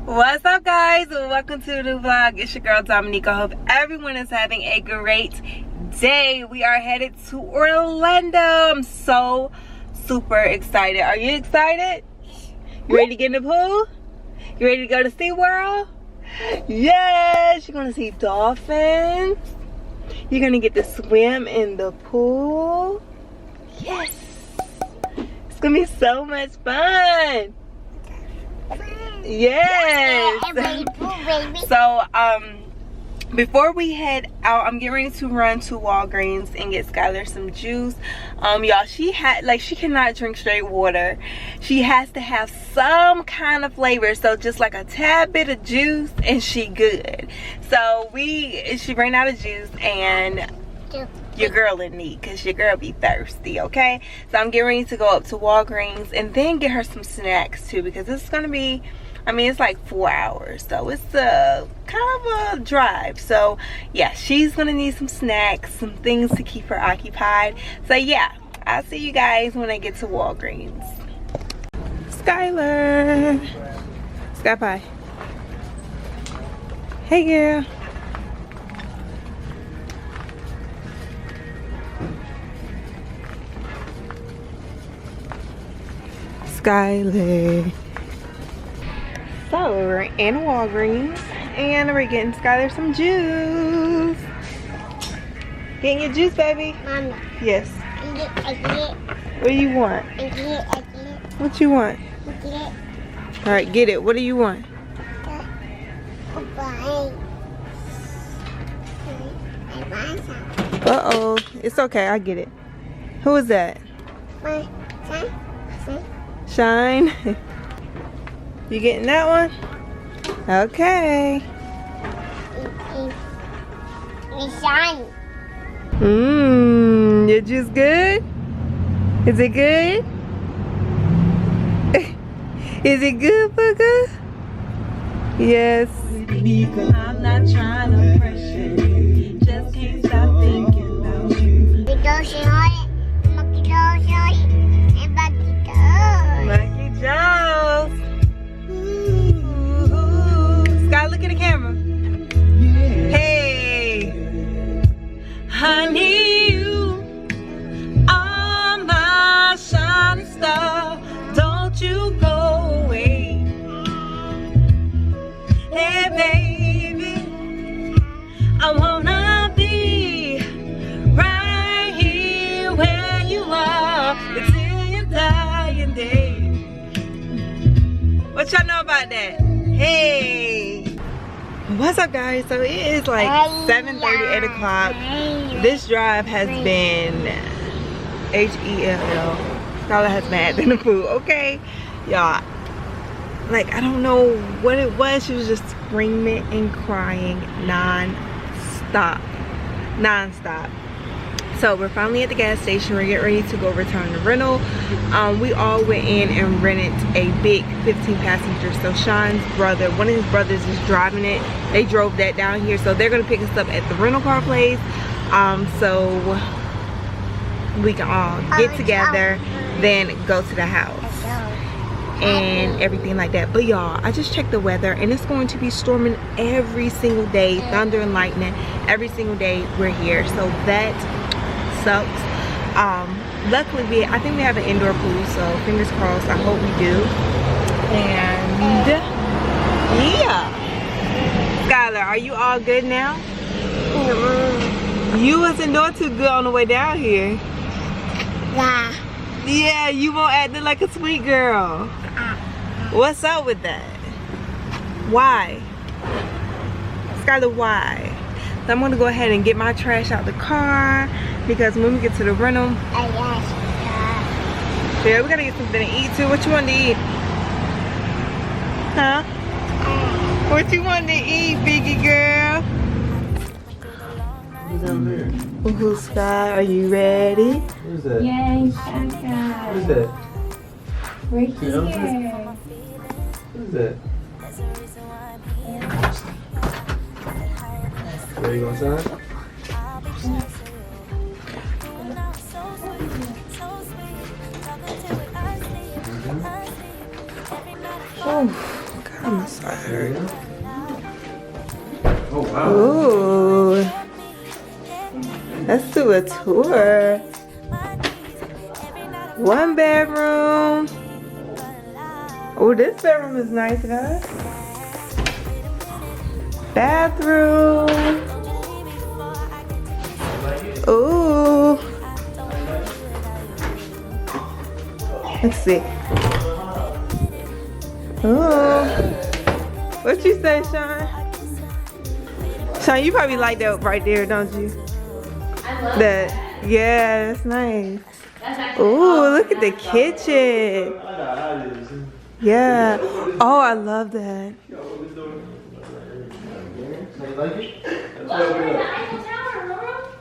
What's up, guys? Welcome to the vlog. It's your girl Domonique. I hope everyone is having a great day. We are headed to Orlando. I'm so super excited. Are you excited? You ready to get in the pool? You ready to go to SeaWorld? Yes! You're gonna see dolphins. You're gonna get to swim in the pool. Yes! It's gonna be so much fun. Yes. So before we head out, I'm getting ready to run to Walgreens and get Skylar some juice. Y'all, she cannot drink straight water. She has to have some kind of flavor, so just like a tad bit of juice and she good. So she ran out of juice, and your girl in need, because your girl be thirsty, okay? So I'm getting ready to go up to Walgreens and then get her some snacks too, because it's gonna be, I mean, it's like 4 hours, so it's a kind of a drive. So yeah, she's gonna need some snacks, some things to keep her occupied. So yeah, I'll see you guys when I get to Walgreens. Skylar, Sky Pie. Hey girl. Skylar. So we're in Walgreens and we're getting Skylar some juice. Getting your juice, baby? Mama. Yes. What do you want? What you want? Alright, get it. What do you want? Uh-oh. It's okay. I get it. Who is that? Shine. You getting that one? Okay. Shine. Your juice good? Is it good? Is it good, Booger? Yes. I'm not trying to pressure you. Just can't stop thinking about you. Lucky Joe's. Sky, look at the camera. Hey, honey, you are my shining star. Don't you go away. Hey, baby, I wanna be right here where you are until your dying day. What y'all know about that? Hey, what's up, guys? So it is like 7:30, 8 o'clock. This drive has been HELL. Skylar has been acting the food, okay? Y'all, like, I don't know what it was. She was just screaming and crying non-stop. So we're finally at the gas station. We're getting ready to go return the rental. We all went in and rented a big 15 passenger. So Sean's brother, one of his brothers is driving it. They drove that down here. So they're gonna pick us up at the rental car place. So we can all get together, then go to the house and everything like that. But y'all, I just checked the weather and it's going to be storming every single day, thunder and lightning every single day we're here. So that sucks. Luckily I think we have an indoor pool, so fingers crossed. I hope we do. And yeah, Skylar, are you all good now? You wasn't doing too good on the way down here. Yeah, you won't acting like a sweet girl. What's up with that? Why? Skylar, why? So I'm gonna go ahead and get my trash out the car, because when we get to the rental, yeah, we gotta get something to eat too. What you want to eat? Huh? What you want to eat, biggie girl? Who's down there? Ooh, Sky, are you ready? Who's that? Yay, Who's that? we're here. Who's that? Where you going, son? Oh, I'm sorry. Oh wow. Ooh. Let's do a tour. 1 bedroom. Oh, this bedroom is nice, guys. Bathroom. Ooh. Let's see. Ooh. What you say, Sean? Sean, you probably like that right there, don't you? I love That. Yeah, that's nice. Ooh, look at the kitchen. Yeah. Oh, I love that.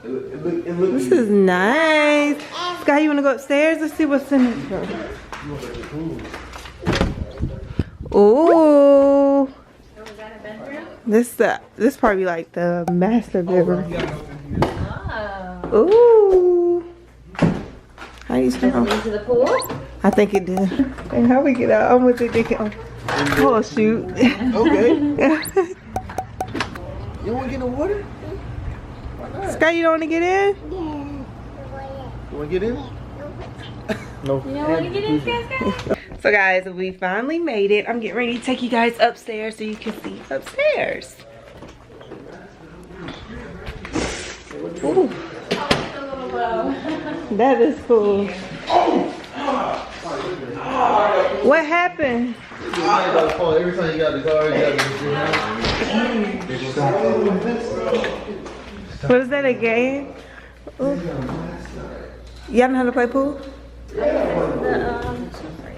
This is nice. Sky, you wanna go upstairs? Let's see what's in this room. Ooh. This probably like the master bedroom. Ooh. How you turn to the pool. I think it did. And how we get out? I'm with it thinking. Oh shoot. Okay. You want to get in the water? Sky, you don't want to get in? You want to get in? No. You don't want to get in, Sky? So guys, we finally made it. I'm getting ready to take you guys upstairs so you can see upstairs. Ooh. That is cool. What happened? Every time you got the car, you What is that, a game? Ooh. Y'all know how to play pool?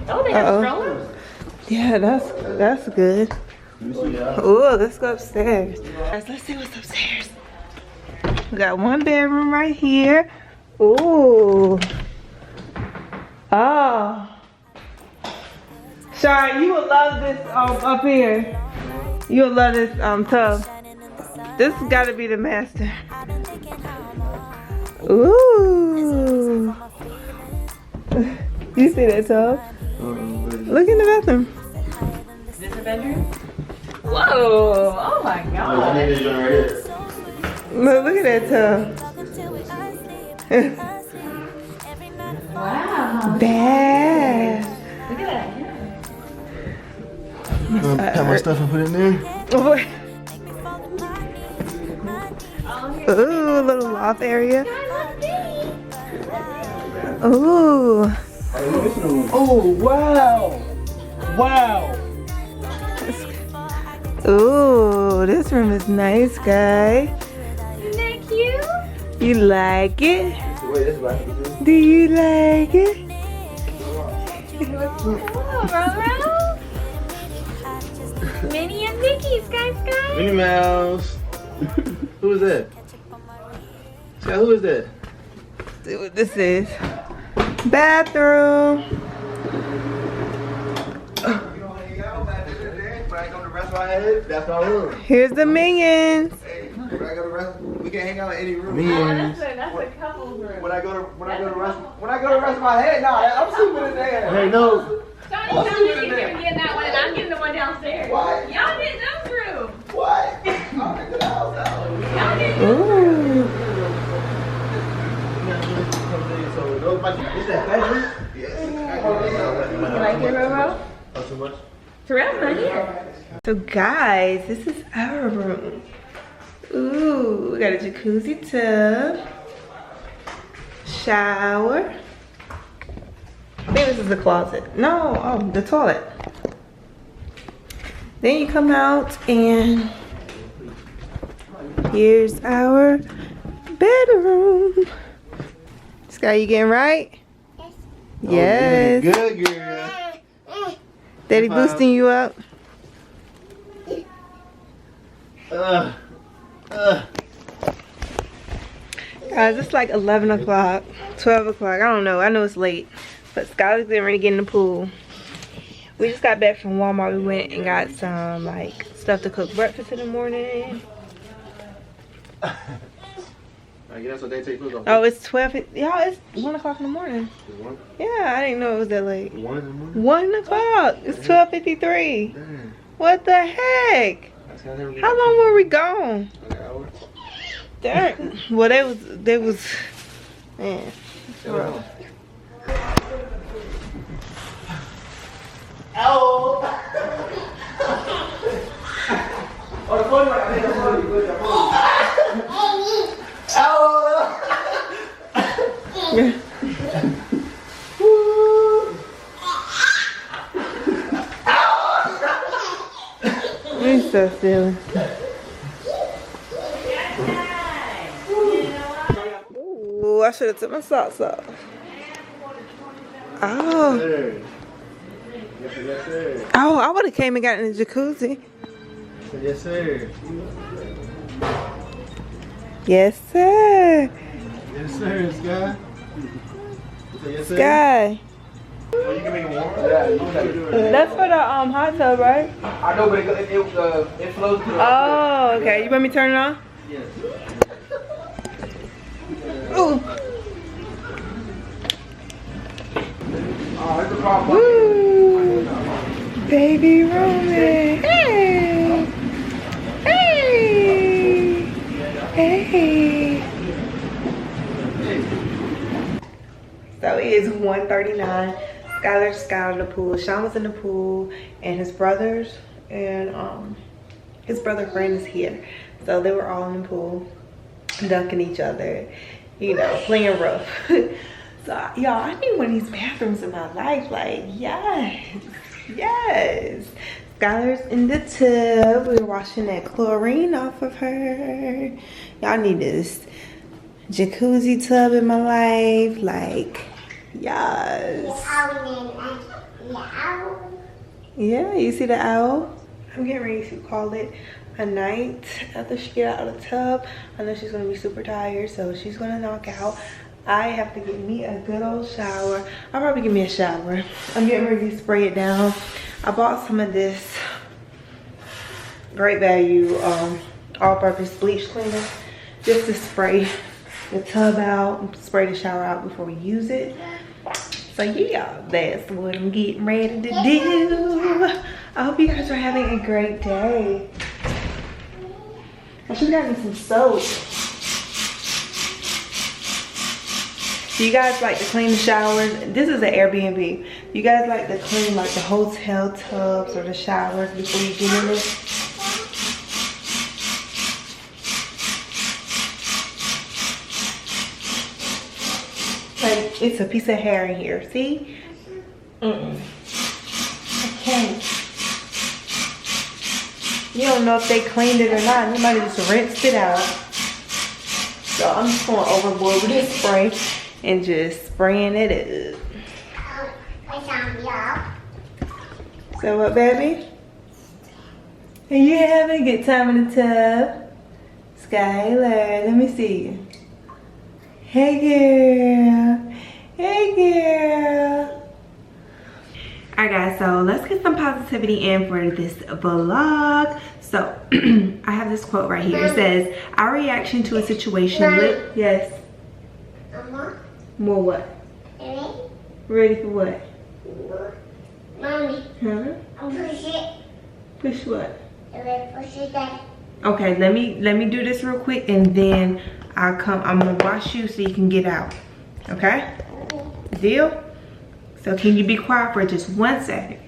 Oh, they have strollers? Yeah, that's good. Ooh, let's go upstairs. Guys, let's see what's upstairs. We got 1 bedroom right here. Ooh. Oh. Sean, you will love this up here. You'll love this tub. This has got to be the master. Ooh. You see that tub? Look in the bathroom. Is this a bedroom? Whoa! Oh my god! Look at that tub. Wow! Bad. Look at that. Pack my stuff and put it in there. Ooh, little loft area. Ooh. Oh, wow. Wow. Ooh, this room is nice, guy. Isn't that cute? You like it? Wait, that's right. Do you like it? Hello, Roro. Minnie and Mickey, Sky. Minnie Mouse. Who is that? Scott, who is that? See what this is. Bathroom. That's my room. Here's the minions. We can hang out in any room. That's a couple's room. When I go to rest my head, nah, I'm sleeping in there. Hey, no. Johnny, you can get that one, and I'm getting the one downstairs. What? Y'all get those rooms. What? I'm gonna get the house out. Y'all get Ooh. Is that bedroom? Yes. You like it, Roro? Not so much. Terrell's not here. So guys, this is our room. Ooh, we got a jacuzzi tub. Shower. I think this is the closet. No, oh, the toilet. Then you come out and here's our bedroom. Sky, you getting right? Yes. Oh, good girl. Daddy boosting you up. Guys, it's like 11 o'clock, 12 o'clock. I don't know. I know it's late. But Skylar's getting ready to get in the pool. We just got back from Walmart. We went and got some like stuff to cook breakfast in the morning. That's what they take food off. Oh, it's 12. Y'all, it's 1 o'clock in the morning. One? Yeah, I didn't know it was that late. 1 in the morning? 1 o'clock. It's 12:53. Damn. What the heck? How long were we gone? An hour. Darn. Well, they was, man. Bro. Oh, the phone right there. He's so silly. Ooh, I should have took my socks off. Oh. Yes, sir. Oh, I would have came and got in the jacuzzi. Yes, sir. Yes, sir. Yes, sir, Sky. Yes, sir. Sky. Oh, you can make it warm? Yeah, you can do it. That's for the hot tub, right? I know, but it flows to the Oh, okay. You want me to turn it on? Yes. Ooh. Oh, that's the problem. Woo. Baby Roman. Hey. Hey. Hey. So it is 1:39. Skylar's out of the pool. Sean was in the pool, and his brothers and his brother friend is here. So they were all in the pool, dunking each other, you know, playing rough. So y'all, I need one of these bathrooms in my life. Like, yes, yes. Skylar's in the tub. We were washing that chlorine off of her. Y'all need this jacuzzi tub in my life. Like, yes. Yeah, you see the owl? I'm getting ready to call it a night after she get out of the tub. I know she's gonna be super tired, so she's gonna knock out. I have to get me a good old shower. I'll probably give me a shower. I'm getting ready to spray it down. I bought some of this Great Value all-purpose bleach cleaner just to spray the tub out and spray the shower out before we use it. So yeah, that's what I'm getting ready to do. I hope you guys are having a great day. I should have gotten some soap. Do you guys like to clean the showers? This is an Airbnb. You guys like to clean like the hotel tubs or the showers before you get in it? Like, it's a piece of hair in here, see? I can't. You don't know if they cleaned it or not. You might have just rinsed it out. So I'm just going overboard with this spray and just spraying it up. So what, baby? Are you having a good time in the tub? Skylar, let me see you. Hey girl. Hey girl. Alright guys, so let's get some positivity in for this vlog. So I have this quote right here. It says, our reaction to a situation. Yes. More what? Ready for what? Mommy. Huh? Push it. Push what? Push it down. Okay, let me do this real quick and then I'm gonna wash you so you can get out. Okay? Deal? So can you be quiet for just 1 second?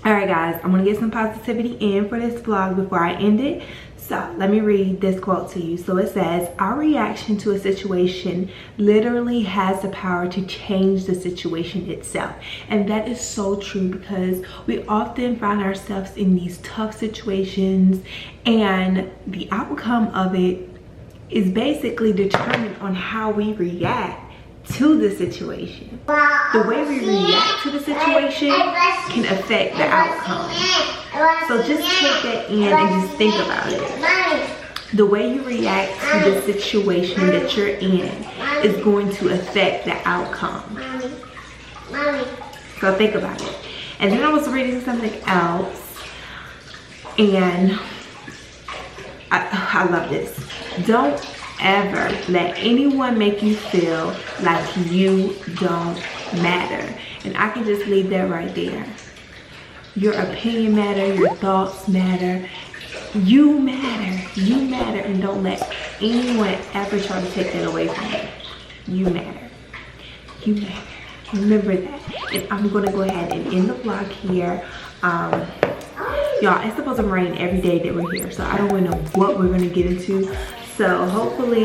Alright guys, I'm gonna get some positivity in for this vlog before I end it. So let me read this quote to you. So it says, our reaction to a situation literally has the power to change the situation itself. And that is so true, because we often find ourselves in these tough situations and the outcome of it is basically determined on how we react to the situation. The way we react to the situation can affect the outcome. So just take that in and just think about it. The way you react to the situation that you're in is going to affect the outcome. So think about it. And then I was reading something else, and I love this. Don't ever let anyone make you feel like you don't matter. And I can just leave that right there. Your opinion matter, your thoughts matter. You matter, and don't let anyone ever try to take that away from you. You matter. Remember that. And I'm gonna go ahead and end the vlog here. Y'all, it's supposed to rain every day that we're here, so I don't really know what we're gonna get into. So hopefully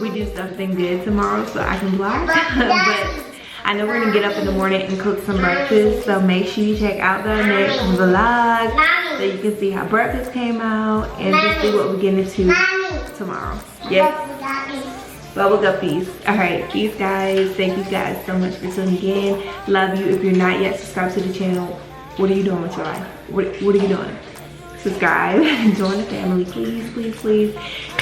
we do something good tomorrow so I can vlog. But I know we're gonna get up in the morning and cook some breakfast, so make sure you check out the next vlog so you can see how breakfast came out and just see what we're getting into tomorrow. Yes, bubble guppies. All right, peace guys. Thank you guys so much for tuning in. Love you. If you're not yet subscribed to the channel, what are you doing with your life? What are you doing? Subscribe, join the family, please,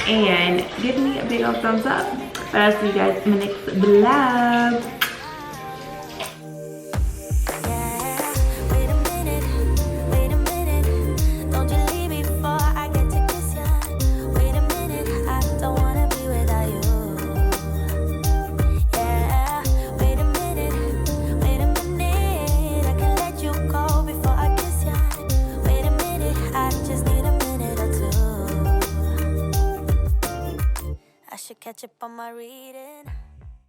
and give me a big old thumbs up. But I'll see you guys in the next vlog. Catch up on my reading.